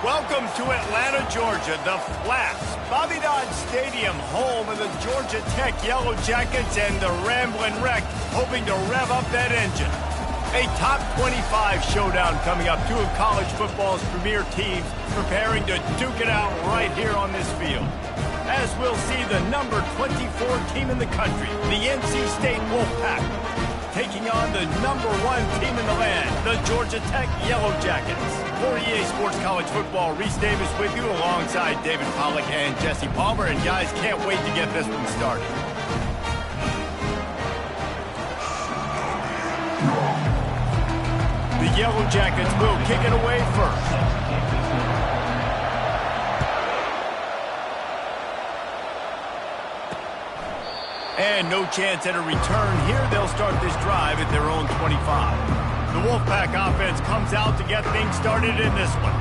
Welcome to Atlanta, Georgia, the Flats, Bobby Dodd Stadium, home of the Georgia Tech Yellow Jackets and the Ramblin' Wreck, hoping to rev up that engine. A top 25 showdown coming up, two of college football's premier teams preparing to duke it out right here on this field. As we'll see the number 24 team in the country, the NC State Wolfpack, taking on the number 1 team in the land, the Georgia Tech Yellow Jackets. For EA Sports College Football, Reese Davis with you alongside David Pollack and Jesse Palmer. And guys, can't wait to get this one started. The Yellow Jackets will kick it away first. And no chance at a return here. They'll start this drive at their own 25. The Wolfpack offense comes out to get things started in this one.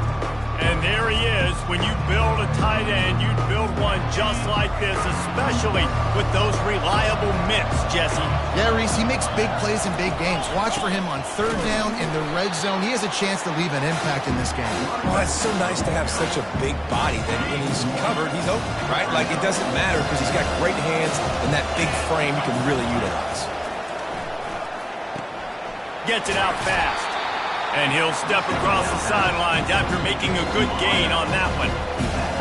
And there he is. When you build a tight end, you build one just like this, especially with those reliable mitts, Jesse. Yeah, Reese, he makes big plays in big games. Watch for him on third down in the red zone. He has a chance to leave an impact in this game. Well, it's so nice to have such a big body that when he's covered, he's open, right? Like, it doesn't matter because he's got great hands and that big frame you can really utilize. Gets it out fast. And he'll step across the sidelines after making a good gain on that one.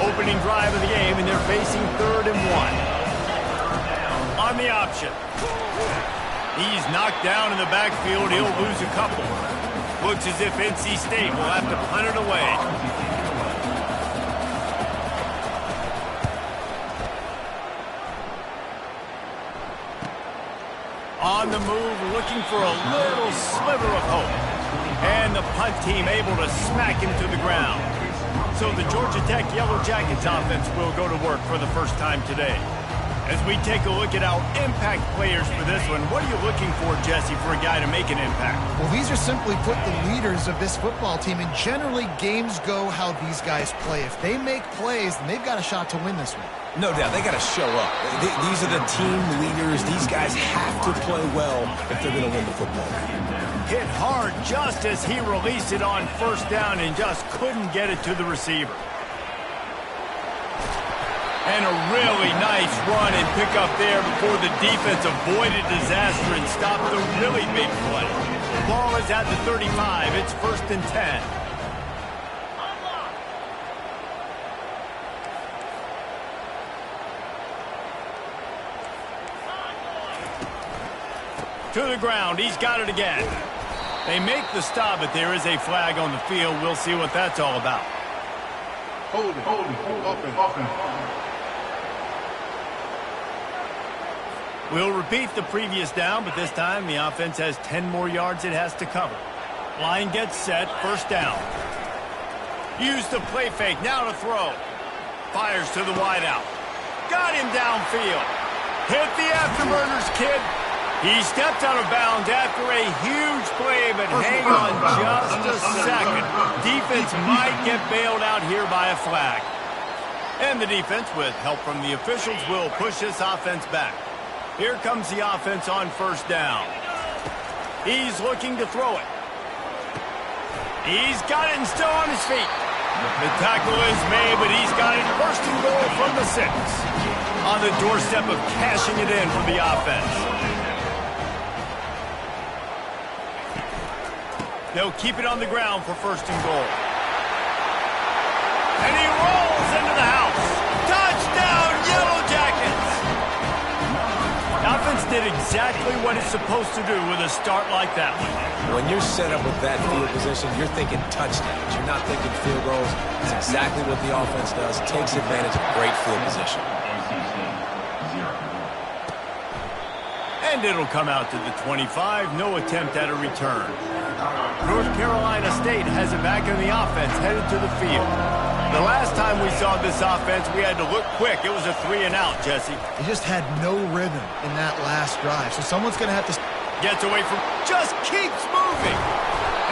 Opening drive of the game, and they're facing 3rd and 1. On the option. He's knocked down in the backfield. He'll lose a couple. Looks as if NC State will have to punt it away. On the move, looking for a little sliver of hope. And the punt team able to smack him to the ground. So the Georgia Tech Yellow Jackets offense will go to work for the first time today. As we take a look at our impact players for this one, what are you looking for, Jesse, for a guy to make an impact? Well, these are simply put the leaders of this football team, and generally games go how these guys play. If they make plays, then they've got a shot to win this one. No doubt, they got to show up. These are the team leaders. These guys have to play well if they're going to win the football game. Hit hard just as he released it on first down and just couldn't get it to the receiver. And a really nice run and pick up there before the defense avoided disaster and stopped the really big play. The ball is at the 35. It's 1st and 10. To the ground. He's got it again. They make the stop, but there is a flag on the field. We'll see what that's all about. Hold it. We'll repeat the previous down, but this time the offense has 10 more yards it has to cover. Line gets set, 1st down. Use the play fake, now to throw. Fires to the wideout. Got him downfield. Hit the afterburners, kid. He stepped out of bounds after a huge play, but hang on just a second. Defense might get bailed out here by a flag. And the defense, with help from the officials, will push this offense back. Here comes the offense on first down. He's looking to throw it. He's got it and still on his feet. The tackle is made, but he's got it first and goal from the 6. On the doorstep of cashing it in for the offense. They'll keep it on the ground for first and goal. And he rolls into the house. Touchdown, Yellow Jackets! The offense did exactly what it's supposed to do with a start like that one. When you're set up with that field position, you're thinking touchdowns. You're not thinking field goals. It's exactly what the offense does. Takes advantage of great field position. And it'll come out to the 25. No attempt at a return. North Carolina State has it back in the offense, headed to the field. The last time we saw this offense, we had to look quick. It was a 3-and-out, Jesse. They just had no rhythm in that last drive, so someone's going to have to... Gets away from... Just keeps moving.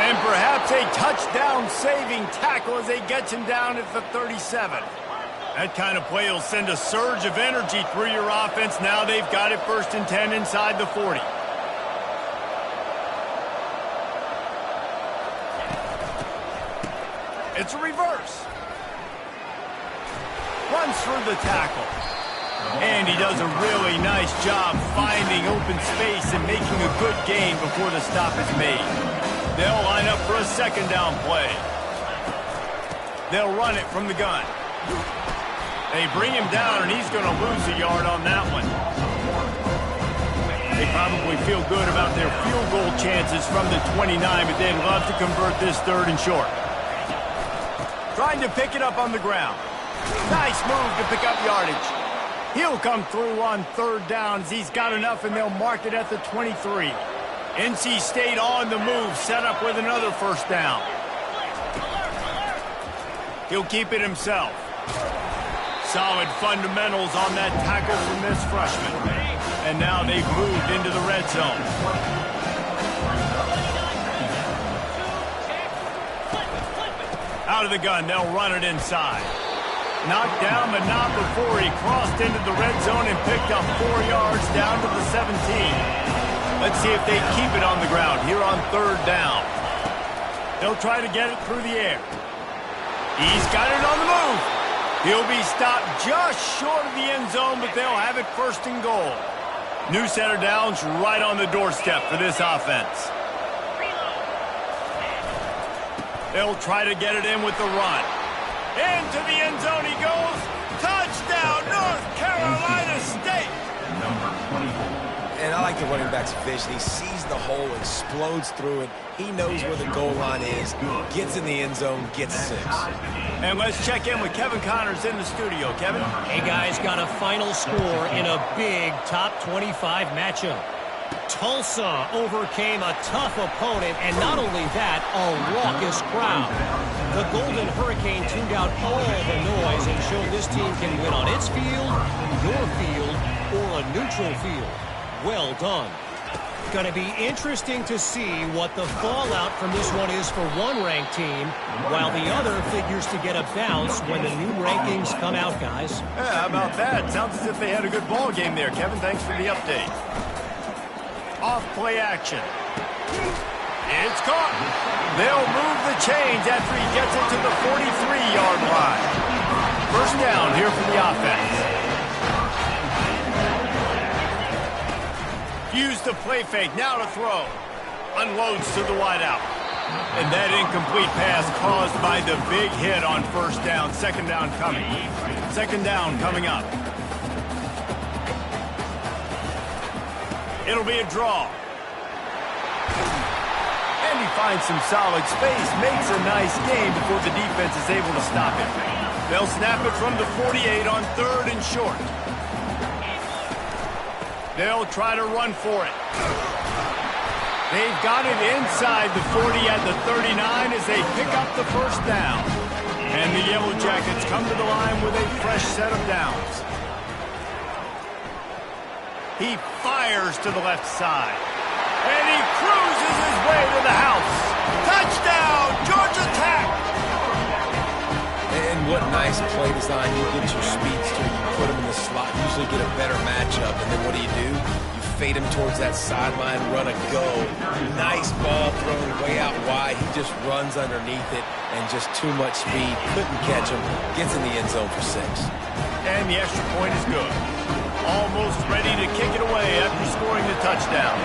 And perhaps a touchdown-saving tackle as they get him down at the 37. That kind of play will send a surge of energy through your offense. Now they've got it first and 10 inside the 40. It's a reverse. Runs through the tackle. And he does a really nice job finding open space and making a good gain before the stop is made. They'll line up for a second down play. They'll run it from the gun. They bring him down, and he's going to lose a yard on that one. They probably feel good about their field goal chances from the 29, but they'd love to convert this third and short. Trying to pick it up on the ground. Nice move to pick up yardage. He'll come through on third downs. He's got enough, and they'll mark it at the 23. NC State on the move, set up with another first down. He'll keep it himself. Solid fundamentals on that tackle from this freshman. And now they've moved into the red zone. Out of the gun, they'll run it inside. Knocked down, but not before he crossed into the red zone and picked up 4 yards down to the 17. Let's see if they keep it on the ground here on third down. They'll try to get it through the air. He's got it on the move. He'll be stopped just short of the end zone, but they'll have it first and goal. New set of downs right on the doorstep for this offense. They'll try to get it in with the run. Into the end zone he goes. Touchdown, North Carolina State. Number 24. And I like the running back's vision. He sees the hole, explodes through it. He knows where the goal line is, gets in the end zone, gets 6. And let's check in with Kevin Connors in the studio. Kevin? Hey, guys, got a final score in a big top 25 matchup. Tulsa overcame a tough opponent, and not only that, a raucous crowd. The Golden Hurricane tuned out all the noise and showed this team can win on its field, your field, or a neutral field. Well done. Going to be interesting to see what the fallout from this one is for one ranked team, while the other figures to get a bounce when the new rankings come out, guys. Yeah, how about that? Sounds as if they had a good ball game there, Kevin. Thanks for the update. Off play action. It's caught. They'll move the chains after he gets it to the 43-yard line. First down here for the offense. Use the play fake, now to throw. Unloads to the wideout. And that incomplete pass caused by the big hit on first down. Second down coming. Second down coming up. It'll be a draw. And he finds some solid space, makes a nice gain before the defense is able to stop it. They'll snap it from the 48 on third and short. They'll try to run for it. They've got it inside the 40 at the 39 as they pick up the first down. And the Yellow Jackets come to the line with a fresh set of downs. He fires to the left side. And he cruises his way to the house. Touchdown, Georgia Tech! And what nice play design. You get your speedster, you put him in the slot, usually get a better matchup. And then what do? You fade him towards that sideline, run a go. Nice ball thrown way out wide. He just runs underneath it and just too much speed. Couldn't catch him. Gets in the end zone for 6. And the extra point is good. Almost ready to kick it away after scoring the touchdown.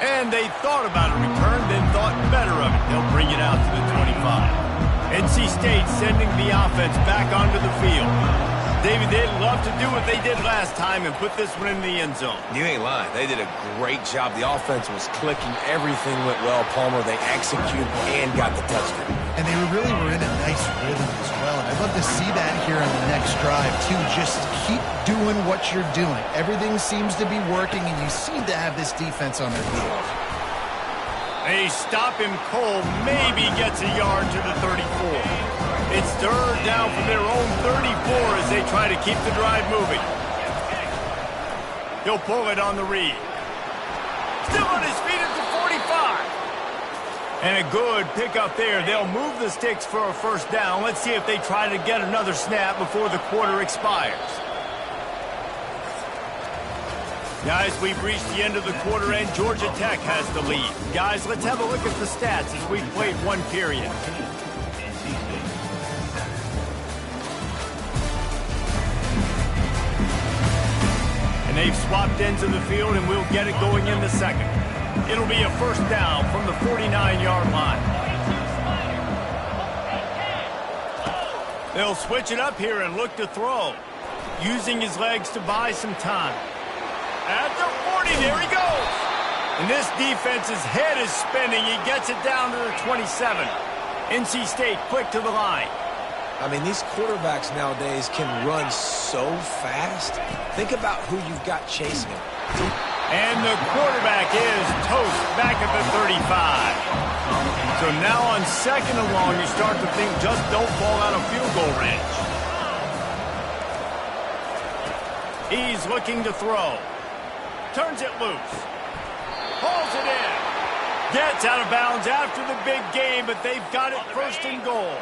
And they thought about a return, then thought better of it. They'll bring it out to the 25. NC State sending the offense back onto the field. David, they'd love to do what they did last time and put this one in the end zone. You ain't lying. They did a great job. The offense was clicking. Everything went well, Palmer. They executed and got the touchdown. And they really were in a nice rhythm as well. And I'd love to see that here on the next drive, too. Just keep doing what you're doing. Everything seems to be working, and you seem to have this defense on their heels. They stop him cold, maybe gets a yard to the 34. It's third down from their own 34 as they try to keep the drive moving. He'll pull it on the read. Still on his feet at the 45. And a good pickup there. They'll move the sticks for a first down. Let's see if they try to get another snap before the quarter expires. Guys, we've reached the end of the quarter, and Georgia Tech has the lead. Guys, let's have a look at the stats as we've played one period. And they've swapped ends of the field, and we'll get it going in the second. It'll be a first down from the 49-yard line. They'll switch it up here and look to throw, using his legs to buy some time. At the 40, there he goes. And this defense's head is spinning. He gets it down to the 27. NC State quick to the line. I mean, these quarterbacks nowadays can run so fast. Think about who you've got chasing him. And the quarterback is toast back at the 35. So now on second and long, you start to think just don't fall out of field goal range. He's looking to throw. Turns it loose. Hauls it in. Gets out of bounds after the big game, but they've got it first and goal.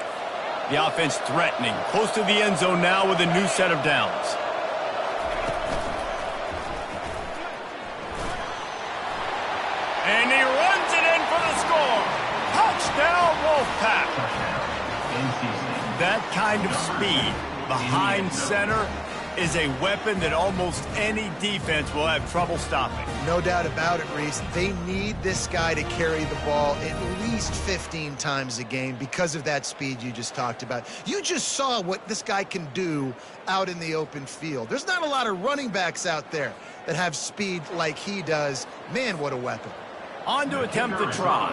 The offense threatening. Close to the end zone now with a new set of downs. And he runs it in for the score. Touchdown, Wolfpack. That kind of speed behind center is a weapon that almost any defense will have trouble stopping. No doubt about it, Reese. They need this guy to carry the ball at least 15 times a game because of that speed you just talked about. You just saw what this guy can do out in the open field. There's not a lot of running backs out there that have speed like he does. Man, what a weapon. On to attempt the try.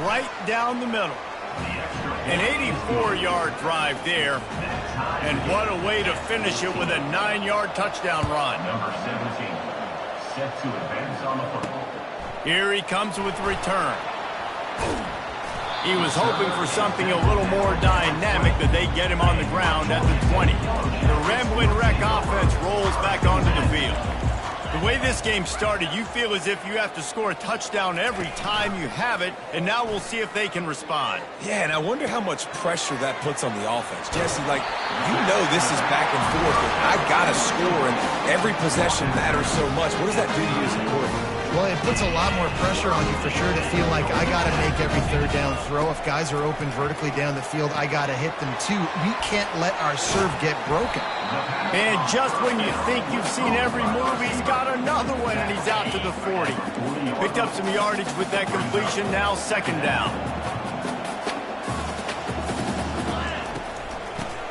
Right down the middle. An 84-yard drive there. And what a way to finish it with a 9-yard touchdown run. Number 17, set to advance on the football. Here he comes with the return. He was hoping for something a little more dynamic, but they get him on the ground at the 20. The Ramblin' Wreck offense rolls back onto the field. The way this game started, you feel as if you have to score a touchdown every time you have it, and now we'll see if they can respond. Yeah, and I wonder how much pressure that puts on the offense. Jesse, like, you know this is back and forth, but I got to score, and every possession matters so much. What does that do to you as a quarterback? Well, it puts a lot more pressure on you for sure to feel like I got to make every third down throw. If guys are open vertically down the field, I got to hit them too. We can't let our serve get broken. And just when you think you've seen every move, he's got another one, and he's out to the 40. Picked up some yardage with that completion, now second down.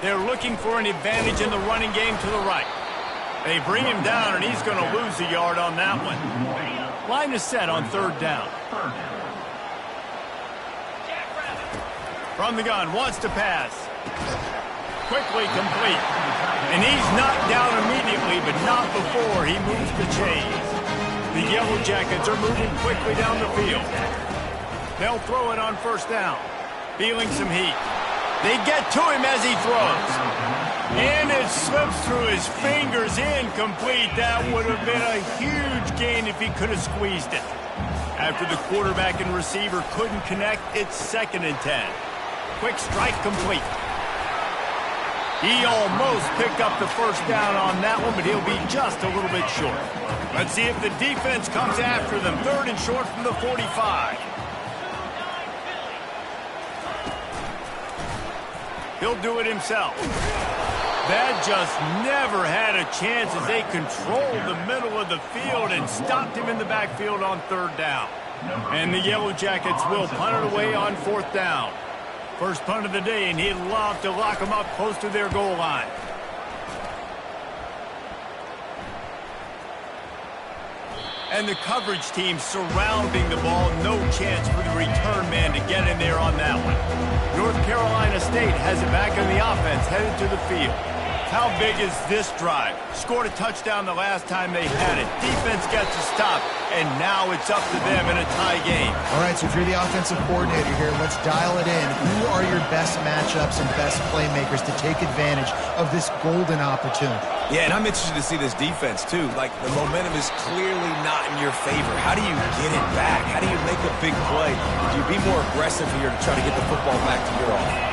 They're looking for an advantage in the running game to the right. They bring him down, and he's going to lose a yard on that one. Line is set on third down. From the gun, wants to pass. Quickly complete. And he's knocked down immediately, but not before he moves the chains. The Yellow Jackets are moving quickly down the field. They'll throw it on first down. Feeling some heat. They get to him as he throws. And it slips through his fingers, incomplete. That would have been a huge gain if he could have squeezed it. After the quarterback and receiver couldn't connect, it's 2nd and 10. Quick strike complete. He almost picked up the first down on that one, but he'll be just a little bit short. Let's see if the defense comes after them. 3rd and short from the 45. He'll do it himself. That just never had a chance as they controlled the middle of the field and stopped him in the backfield on 3rd down. And the Yellow Jackets will punt it away on 4th down. First punt of the day, and he'd love to lock them up close to their goal line. And the coverage team surrounding the ball. No chance for the return man to get in there on that one. North Carolina State has it back in the offense, headed to the field. How big is this drive? Scored a touchdown the last time they had it. Defense gets a stop, and now it's up to them in a tie game. All right, so if you're the offensive coordinator here, let's dial it in. Who are your best matchups and best playmakers to take advantage of this golden opportunity? Yeah, and I'm interested to see this defense, too. Like, the momentum is clearly not in your favor. How do you get it back? How do you make a big play? Do you be more aggressive here to try to get the football back to your offense?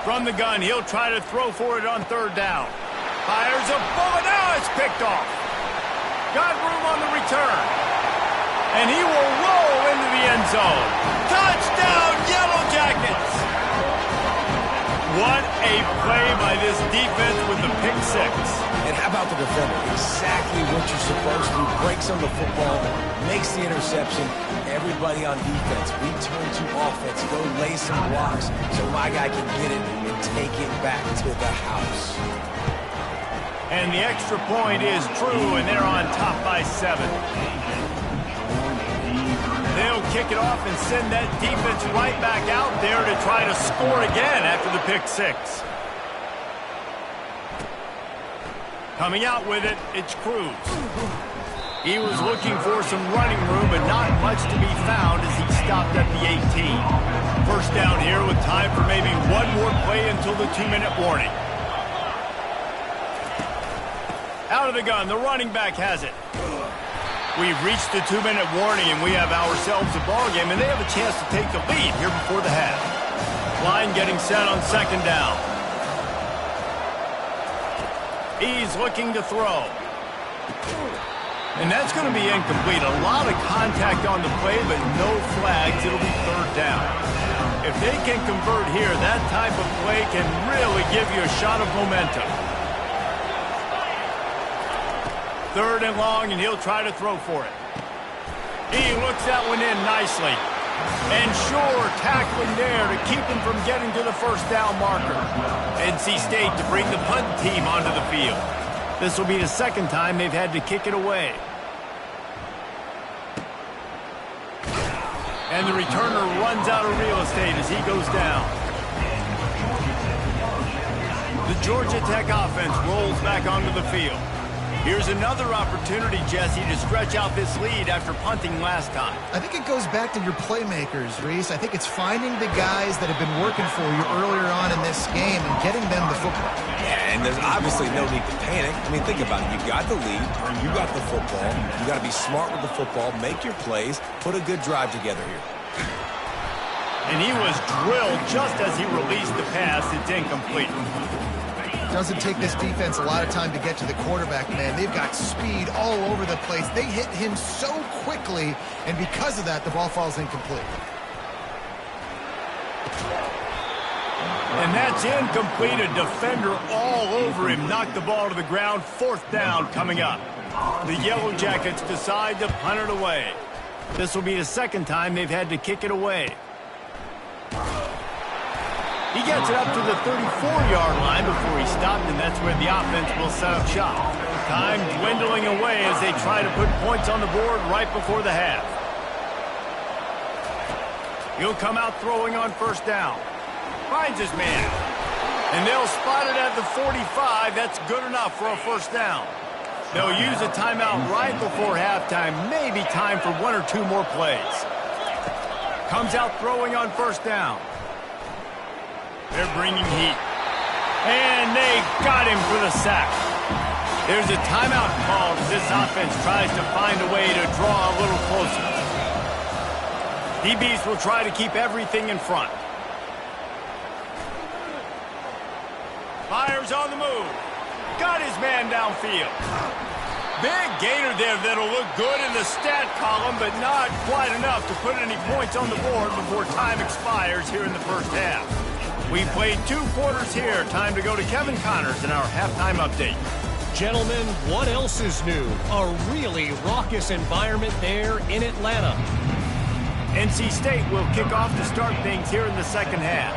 From the gun, he'll try to throw for it on 3rd down. Fires a bullet. Now it's picked off. Got room on the return. And he will roll into the end zone. Touchdown, Yellow Jackets! What a play by this defense with the pick 6. And how about the defender? Exactly what you're supposed to do. Breaks on the football, makes the interception. Everybody on defense, we turn to offense. Go lay some blocks so my guy can get it and take it back to the house. And the extra point is true, and they're on top by 7. They'll kick it off and send that defense right back out there to try to score again after the pick 6. Coming out with it, it's Cruz. He was looking for some running room, but not much to be found as he stopped at the 18. First down here with time for maybe one more play until the 2-minute warning. Out of the gun, the running back has it. We've reached the 2-minute warning, and we have ourselves a ball game, and they have a chance to take the lead here before the half. Line getting set on 2nd down. He's looking to throw. And that's going to be incomplete. A lot of contact on the play, but no flags. It'll be 3rd down. If they can convert here, that type of play can really give you a shot of momentum. 3rd and long, and he'll try to throw for it. He looks that one in nicely. And sure, tackling there to keep him from getting to the 1st down marker. NC State to bring the punt team onto the field. This will be the 2nd time they've had to kick it away. And the returner runs out of real estate as he goes down. The Georgia Tech offense rolls back onto the field. Here's another opportunity, Jesse, to stretch out this lead after punting last time. I think it goes back to your playmakers, Reese. I think it's finding the guys that have been working for you earlier on in this game and getting them the football. Yeah, and there's obviously no need to panic. I mean, think about it. You got the lead. You got the football. You got to be smart with the football. Make your plays. Put a good drive together here. And he was drilled just as he released the pass. It's incomplete. Doesn't take this defense a lot of time to get to the quarterback, man. They've got speed all over the place. They hit him so quickly, and because of that, the ball falls incomplete. And that's incomplete. A defender all over him. Knocked the ball to the ground. 4th down coming up. The Yellow Jackets decide to punt it away. This will be the 2nd time they've had to kick it away. He gets it up to the 34-yard line before he stopped, and that's where the offense will set up shop. Time dwindling away as they try to put points on the board right before the half. He'll come out throwing on 1st down. Finds his man. And they'll spot it at the 45. That's good enough for a 1st down. They'll use a timeout right before halftime. Maybe time for 1 or 2 more plays. Comes out throwing on 1st down. They're bringing heat. And they got him for the sack. There's a timeout called as this offense tries to find a way to draw a little closer. DBs will try to keep everything in front. Fires on the move. Got his man downfield. Big gainer there that'll look good in the stat column, but not quite enough to put any points on the board before time expires here in the first half. We played 2 quarters here. Time to go to Kevin Connors in our halftime update. Gentlemen, what else is new? A really raucous environment there in Atlanta. NC State will kick off to start things here in the second half.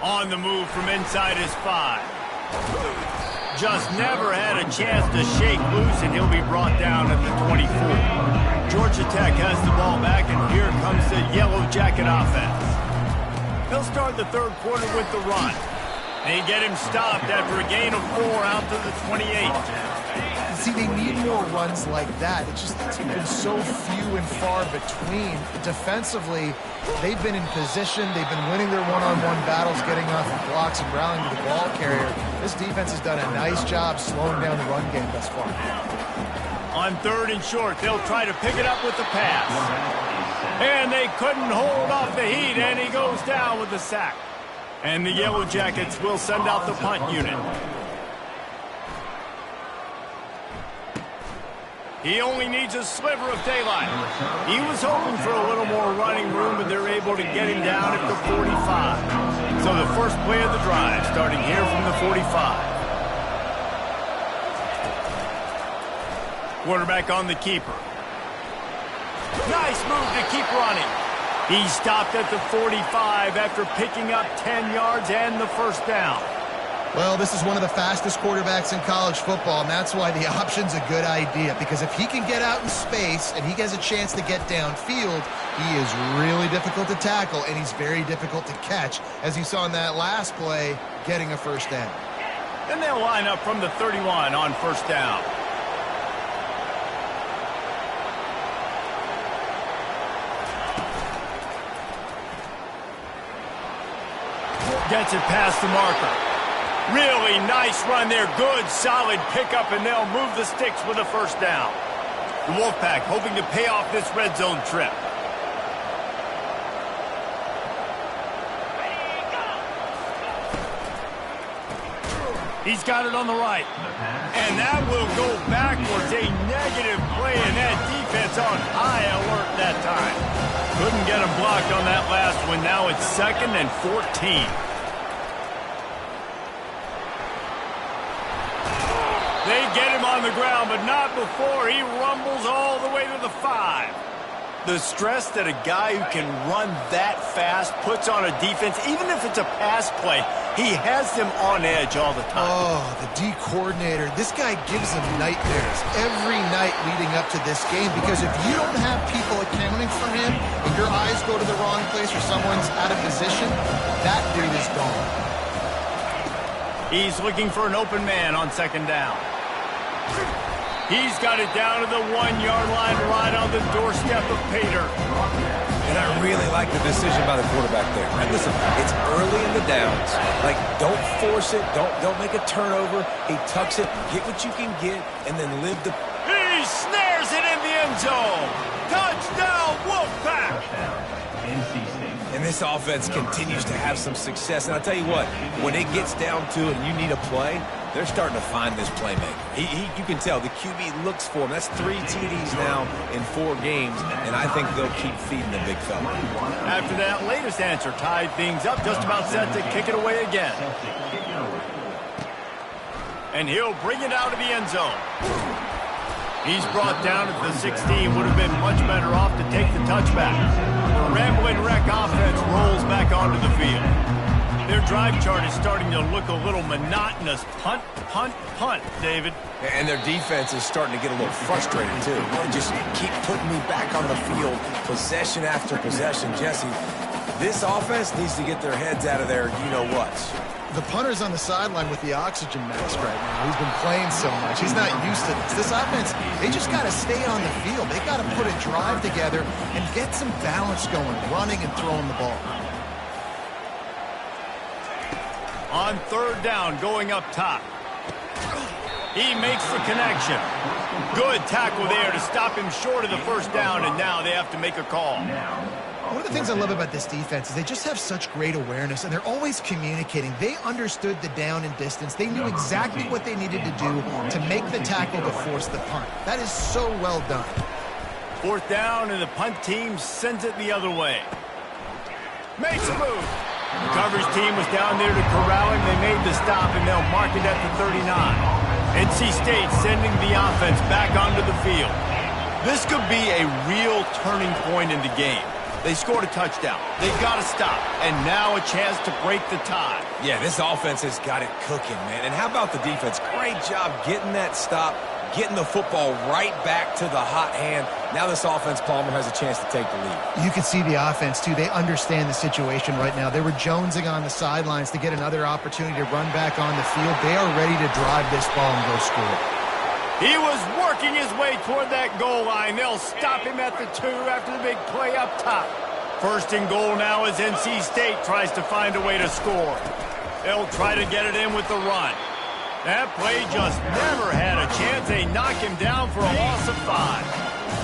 On the move from inside his 5. Just never had a chance to shake loose, and he'll be brought down at the 24. Georgia Tech has the ball back, and here comes the Yellow Jacket offense. They'll start the third quarter with the run. They get him stopped after a gain of 4 out to the 28. See, they need more runs like that. It's been so few and far between. Defensively, they've been in position. They've been winning their one-on-one battles, getting off the blocks and rallying to the ball carrier. This defense has done a nice job slowing down the run game thus far. On third and short, they'll try to pick it up with the pass. And they couldn't hold off the heat, and he goes down with the sack. And the Yellow Jackets will send out the punt unit. He only needs a sliver of daylight. He was hoping for a little more running room, but they're able to get him down at the 45. So the first play of the drive, starting here from the 45. Quarterback on the keeper. Nice move to keep running. He stopped at the 45 after picking up 10 yards and the first down. Well, this is one of the fastest quarterbacks in college football, and that's why the option's a good idea, because if he can get out in space and he has a chance to get downfield, he is really difficult to tackle, and he's very difficult to catch, as you saw in that last play, getting a first down. And they'll line up from the 31 on first down. Gets it past the marker. Really nice run there. Good, solid pickup, and they'll move the sticks with a first down. The Wolfpack hoping to pay off this red zone trip. He's got it on the right. And that will go backwards. A negative play, and that defense on high alert that time. Couldn't get him blocked on that last one. Now it's 2nd and 14. They get him on the ground, but not before he rumbles all the way to the 5. The stress that a guy who can run that fast puts on a defense, even if it's a pass play, he has them on edge all the time. Oh, the D coordinator. This guy gives them nightmares every night leading up to this game, because if you don't have people accounting for him and your eyes go to the wrong place or someone's out of position, that dude is gone. He's looking for an open man on second down. He's got it down to the 1-yard line right on the doorstep of Pater. And I really like the decision by the quarterback there. And listen, it's early in the downs. Like, don't force it. Don't make a turnover. He tucks it, get what you can get, and then live the... He snares it in the end zone. Touchdown, Wolfpack! And this offense continues to have some success. And I'll tell you what, when it gets down to it and you need a play, they're starting to find this playmaker. You can tell the QB looks for him. That's 3 TDs now in 4 games, and I think they'll keep feeding the big fella. After that latest answer tied things up, just about set to kick it away again. And he'll bring it out of the end zone. He's brought down at the 16. Would have been much better off to take the touchback. The Ramblin' Wreck offense rolls back onto the field. Their drive chart is starting to look a little monotonous. Punt, punt, punt, David. And their defense is starting to get a little frustrated, too. They just keep putting me back on the field, possession after possession. Jesse, this offense needs to get their heads out of their you-know-whats. The punter's on the sideline with the oxygen mask right now. He's been playing so much. He's not used to this. This offense, they just got to stay on the field. They got to put a drive together and get some balance going, running and throwing the ball. On third down, going up top. He makes the connection. Good tackle there to stop him short of the first down, and now they have to make a call. One of the things I love about this defense is they just have such great awareness, and they're always communicating. They understood the down and distance. They knew exactly what they needed to do to make the tackle to force the punt. That is so well done. Fourth down, and the punt team sends it the other way. Makes a move. The coverage team was down there to corral him. They made the stop, and they'll mark it at the 39. NC State sending the offense back onto the field. This could be a real turning point in the game. They scored a touchdown. They've got to stop. And now a chance to break the tie. Yeah, this offense has got it cooking, man. And how about the defense? Great job getting that stop, getting the football right back to the hot hand. Now this offense, Palmer, has a chance to take the lead. You can see the offense, too. They understand the situation right now. They were jonesing on the sidelines to get another opportunity to run back on the field. They are ready to drive this ball and go score. He was working his way toward that goal line. They'll stop him at the 2 after the big play up top. First and goal now as NC State tries to find a way to score. They'll try to get it in with the run. That play just never had a chance. They knock him down for a loss of 5.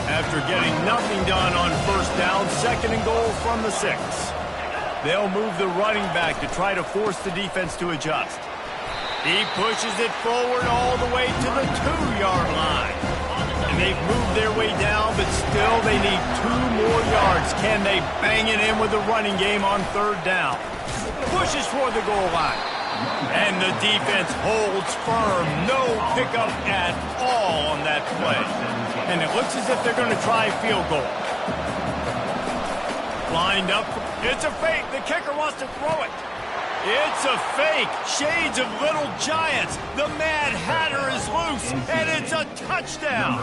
After getting nothing done on first down, second and goal from the 6. They'll move the running back to try to force the defense to adjust. He pushes it forward all the way to the 2-yard line. And they've moved their way down, but still they need 2 more yards. Can they bang it in with the running game on third down? Pushes for the goal line. And the defense holds firm. No pickup at all on that play. And it looks as if they're going to try field goal. Lined up. It's a fake. The kicker wants to throw it. It's a fake. Shades of Little Giants. The Mad Hatter is loose, and it's a touchdown.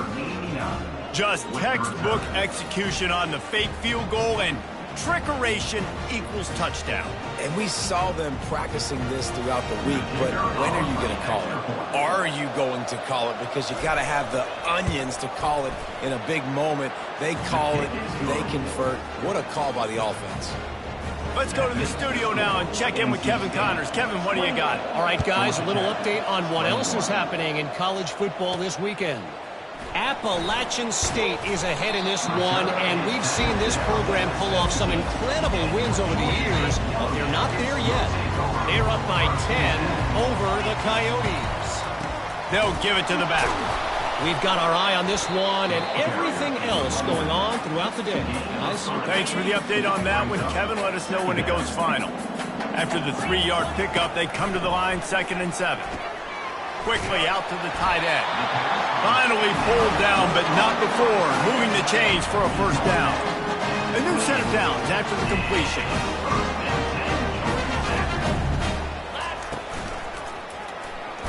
Just textbook execution on the fake field goal, and trickeration equals touchdown. And we saw them practicing this throughout the week, but when are you going to call it? Are you going to call it? Because you got to have the onions to call it in a big moment. They call it, they convert. What a call by the offense. Let's go to the studio now and check in with Kevin Connors. Kevin, what do you got? All right, guys, a little update on what else is happening in college football this weekend. Appalachian State is ahead in this one, and we've seen this program pull off some incredible wins over the years, but they're not there yet. They're up by 10 over the Coyotes. They'll give it to the back. We've got our eye on this one and everything else going on throughout the day. Guys? Thanks for the update on that one. Kevin, let us know when it goes final. After the 3-yard pickup, they come to the line, 2nd and 7. Quickly out to the tight end. Finally pulled down, but not before. Moving the chains for a first down. A new set of downs after the completion.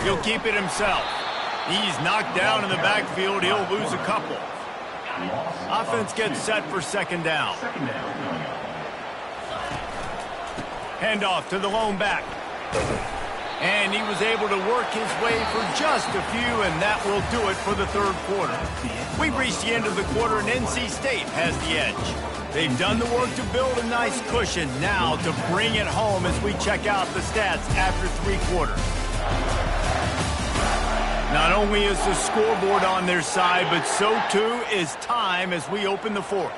He'll keep it himself. He's knocked down in the backfield. He'll lose a couple. Offense gets set for 2nd down. Handoff to the lone back. And he was able to work his way for just a few, and that will do it for the 3rd quarter. We've reached the end of the quarter, and NC State has the edge. They've done the work to build a nice cushion. Now to bring it home as we check out the stats after 3 quarters. Not only is the scoreboard on their side, but so too is time as we open the 4th.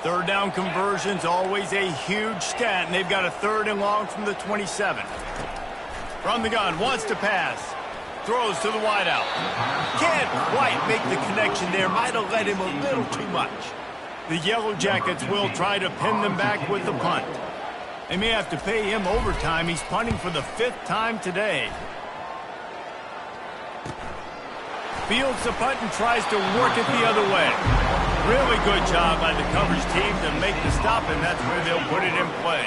3rd down conversions, always a huge stat, and they've got a 3rd and long from the 27. From the gun, wants to pass. Throws to the wideout. Can't quite make the connection there. Might have let him a little too much. The Yellow Jackets will try to pin them back with the punt. They may have to pay him overtime. He's punting for the 5th time today. Fields the punt and tries to work it the other way. Really good job by the coverage team to make the stop, and that's where they'll put it in play.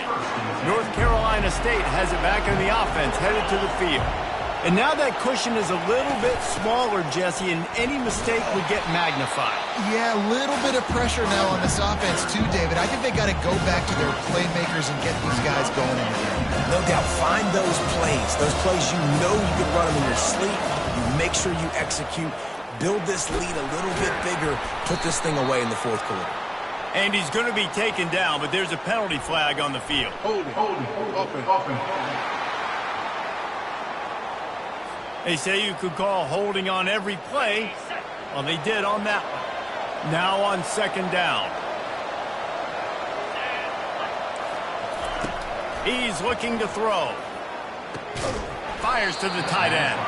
North Carolina State has it back in the offense, headed to the field. And now that cushion is a little bit smaller, Jesse, and any mistake would get magnified. Yeah, a little bit of pressure now on this offense too, David. I think they got to go back to their playmakers and get these guys going in the game. No doubt, find those plays you know you can run them in your sleep. You make sure you execute, build this lead a little bit bigger, put this thing away in the fourth quarter. And he's going to be taken down, but there's a penalty flag on the field. Hold it, open. They say you could call holding on every play. Well, they did on that one. Now on second down. He's looking to throw. Fires to the tight end.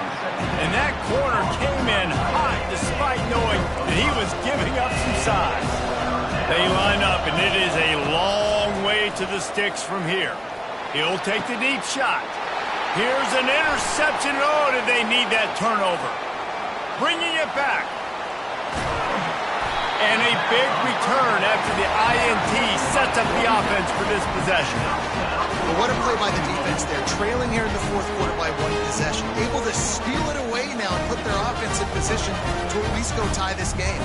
And that corner came in hot despite knowing that he was giving up some size. They line up, and it is a long way to the sticks from here. He'll take the deep shot. Here's an interception. Oh, did they need that turnover? Bringing it back. And a big return after the INT sets up the offense for this possession. But what a play by the defense there. Trailing here in the fourth quarter by one possession. Able to steal it away now and put their offense in position to at least go tie this game.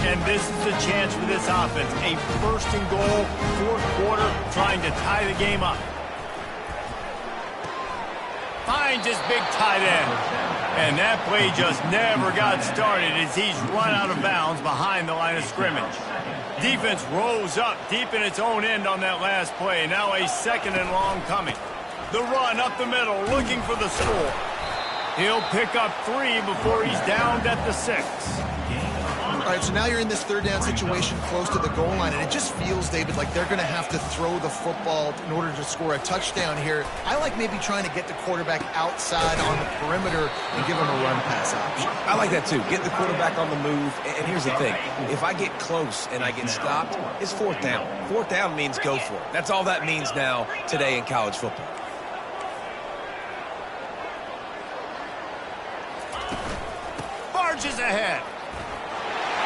And this is the chance for this offense. A first and goal, fourth quarter, trying to tie the game up. Finds his big tight end. And that play just never got started as he's run out of bounds behind the line of scrimmage. Defense rose up deep in its own end on that last play. Now a second and long coming. The run up the middle, looking for the score. He'll pick up 3 before he's downed at the 6. All right, so now you're in this third down situation close to the goal line, and it just feels, David, like they're going to have to throw the football in order to score a touchdown here. I like maybe trying to get the quarterback outside on the perimeter and give him a run-pass option. I like that, too. Get the quarterback on the move. And here's the thing. If I get close and I get stopped, it's fourth down. Fourth down means go for it. That's all that means now today in college football. Barges ahead.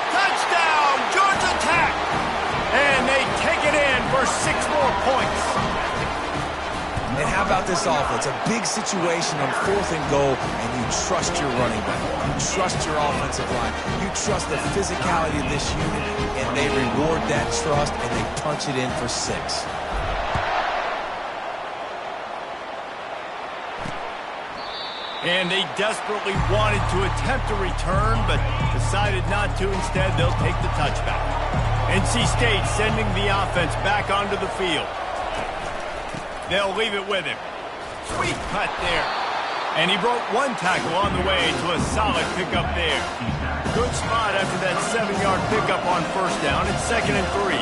Touchdown, Georgia Tech! And they take it in for 6 more points. And how about this offense? A big situation on fourth and goal, and you trust your running back. You trust your offensive line. You trust the physicality of this unit, and they reward that trust, and they punch it in for 6. And they desperately wanted to attempt a return, but decided not to. Instead, they'll take the touchback. NC State sending the offense back onto the field. They'll leave it with him. Sweet cut there. And he broke 1 tackle on the way to a solid pickup there. Good spot after that 7-yard pickup on first down. It's 2nd and 3.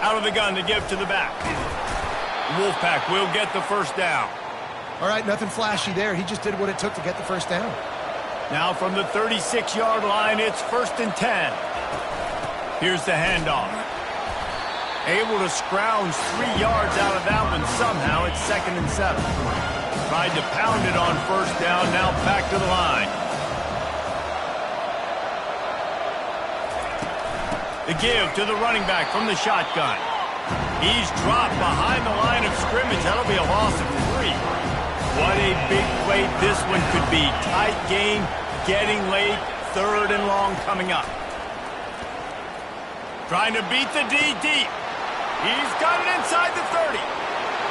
Out of the gun to give to the back. Wolfpack will get the first down. All right, nothing flashy there. He just did what it took to get the first down. Now from the 36-yard line, it's 1st and 10. Here's the handoff. Able to scrounge 3 yards out of that one somehow. It's 2nd and 7. Tried to pound it on first down, now back to the line. The give to the running back from the shotgun. He's dropped behind the line of scrimmage. That'll be a loss of 3. What a big play this one could be. Tight game, getting late, 3rd and long coming up. Trying to beat the D deep. He's got it inside the 30.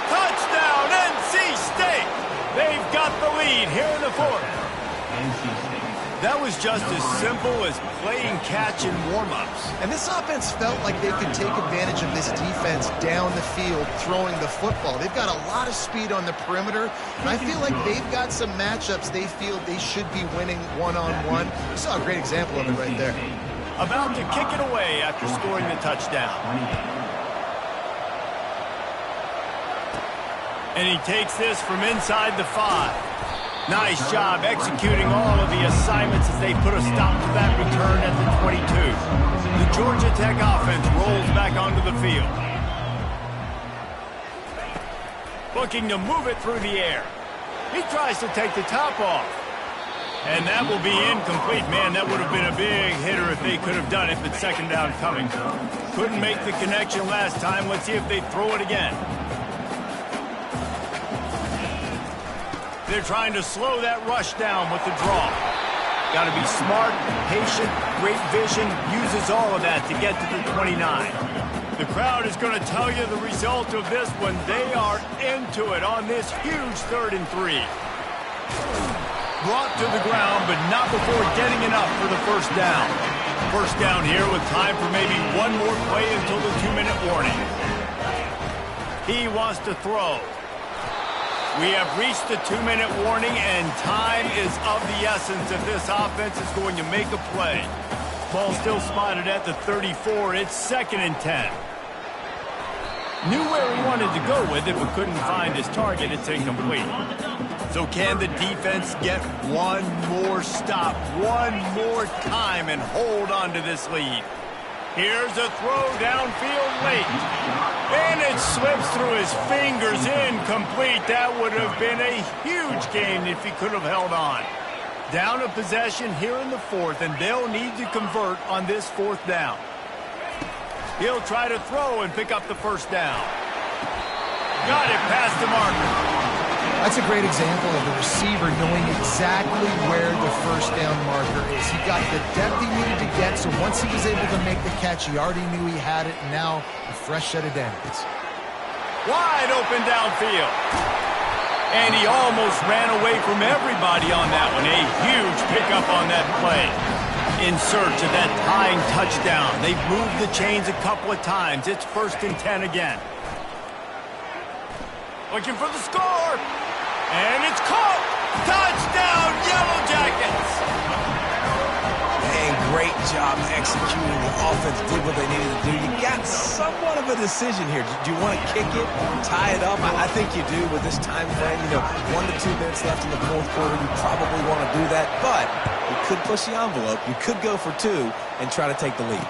Touchdown, NC State. They've got the lead here in the 4th. That was just as simple as playing catch in warm-ups. And this offense felt like they could take advantage of this defense down the field throwing the football. They've got a lot of speed on the perimeter, and I feel like they've got some matchups they feel they should be winning one-on-one. You saw a great example of it right there. About to kick it away after scoring the touchdown. And he takes this from inside the 5. Nice job executing all of the assignments as they put a stop to that return at the 22. The Georgia Tech offense rolls back onto the field. Looking to move it through the air. He tries to take the top off. And that will be incomplete. Man, that would have been a big hitter if they could have done it, but second down coming. Couldn't make the connection last time. Let's see if they throw it again. They're trying to slow that rush down with the draw. Got to be smart, patient, great vision, uses all of that to get to the 29. The crowd is going to tell you the result of this one. They are into it on this huge 3rd and 3. Brought to the ground, but not before getting enough for the first down. First down here with time for maybe one more play until the 2-minute warning. He wants to throw. We have reached the 2-minute warning, and time is of the essence if this offense is going to make a play. Ball still spotted at the 34. It's 2nd and 10. Knew where he wanted to go with it, but couldn't find his target. It's incomplete. So can the defense get one more stop, one more time, and hold on to this lead? Here's a throw downfield late. And it slips through his fingers, incomplete. That would have been a huge gain if he could have held on. Down a possession here in the 4th, and they'll need to convert on this 4th down. He'll try to throw and pick up the first down. Got it past the marker. That's a great example of the receiver knowing exactly where the first down marker is. He got the depth he needed to get, so once he was able to make the catch, he already knew he had it, and now a fresh set of downs. Wide open downfield. And he almost ran away from everybody on that one. A huge pickup on that play. In search of that tying touchdown. They've moved the chains a couple of times. It's 1st and 10 again. Looking for the score. And it's caught. Touchdown, Yellow Jackets. Man, great job executing. The offense did what they needed to do. You got somewhat of a decision here. Do you want to kick it, tie it up? I think you do with this time frame. 1 to 2 minutes left in the 4th quarter. You probably want to do that, but you could push the envelope. You could go for 2 and try to take the lead.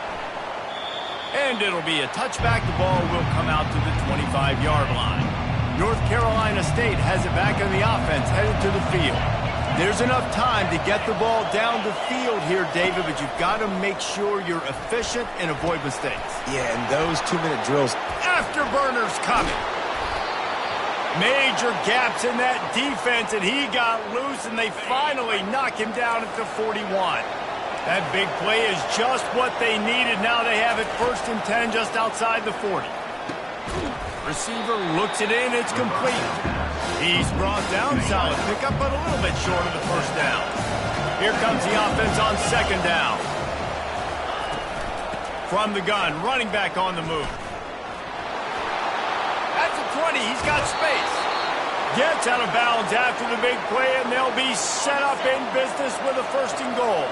And it'll be a touchback. The ball will come out to the 25-yard line. North Carolina State has it back on the offense, headed to the field. There's enough time to get the ball down the field here, David, but you've got to make sure you're efficient and avoid mistakes. Yeah, and those 2-minute drills. Afterburners coming. Major gaps in that defense, and he got loose, and they finally knock him down at the 41. That big play is just what they needed. Now they have it 1st and 10 just outside the 40. Receiver looks it in. It's complete. He's brought down. Solid pickup, but a little bit short of the first down. Here comes the offense on 2nd down. From the gun, running back on the move. At the 20, he's got space. Gets out of bounds after the big play, and they'll be set up in business with a 1st and goal.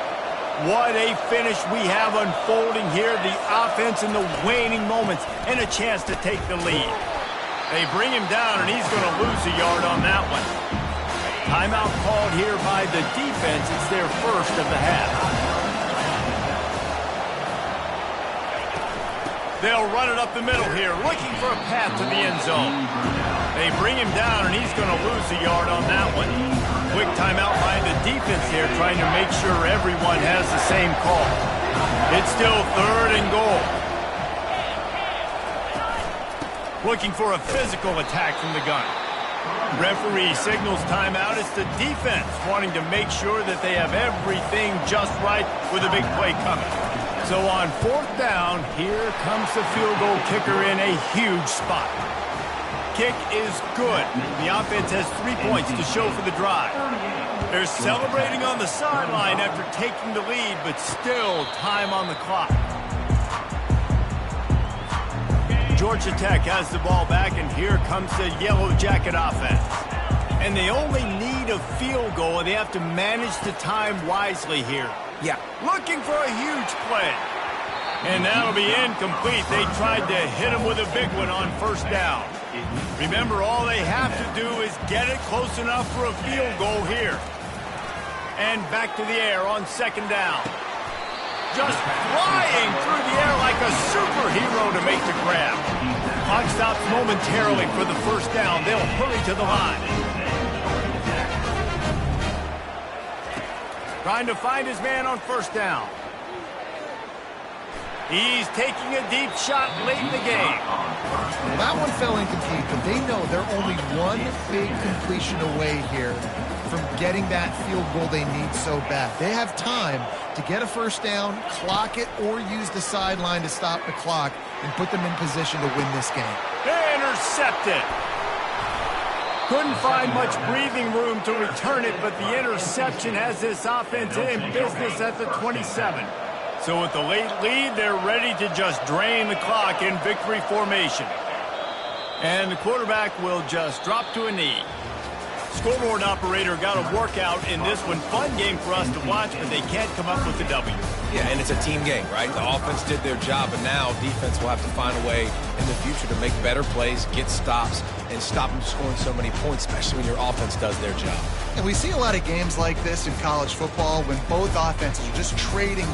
What a finish we have unfolding here. The offense in the waning moments and a chance to take the lead. They bring him down, and he's going to lose a yard on that one. Timeout called here by the defense. It's their 1st of the half. They'll run it up the middle here, looking for a path to the end zone. They bring him down, and he's going to lose a yard on that one. Quick timeout by the defense here, trying to make sure everyone has the same call. It's still 3rd and goal. Looking for a physical attack from the gun. Referee signals timeout. It's the defense wanting to make sure that they have everything just right with a big play coming. So on 4th down, here comes the field goal kicker in a huge spot. Kick is good. The offense has 3 points to show for the drive. They're celebrating on the sideline after taking the lead, but still time on the clock. Georgia Tech has the ball back, and here comes the Yellow Jacket offense. And they only need a field goal, and they have to manage the time wisely here. Yeah. Looking for a huge play. And that'll be incomplete. They tried to hit him with a big one on 1st down. Remember, all they have to do is get it close enough for a field goal here. And back to the air on 2nd down. Just flying through the air like a superhero to make the grab. Clock stops momentarily for the 1st down. They'll hurry to the line. Trying to find his man on first down. He's taking a deep shot late in the game. Well, that one fell incomplete, but they know they're only one big completion away here from getting that field goal they need so bad. They have time to get a first down, clock it, or use the sideline to stop the clock and put them in position to win this game. Intercepted. Couldn't find much breathing room to return it, but the interception has this offense in business at the 27. So with the late lead, they're ready to just drain the clock in victory formation. And the quarterback will just drop to a knee. Scoreboard operator got a workout in this one. Fun game for us to watch, but they can't come up with the W. Yeah, and it's a team game, right? The offense did their job, but now defense will have to find a way in the future to make better plays, get stops, and stop them scoring so many points, especially when your offense does their job. And we see a lot of games like this in college football when both offenses are just trading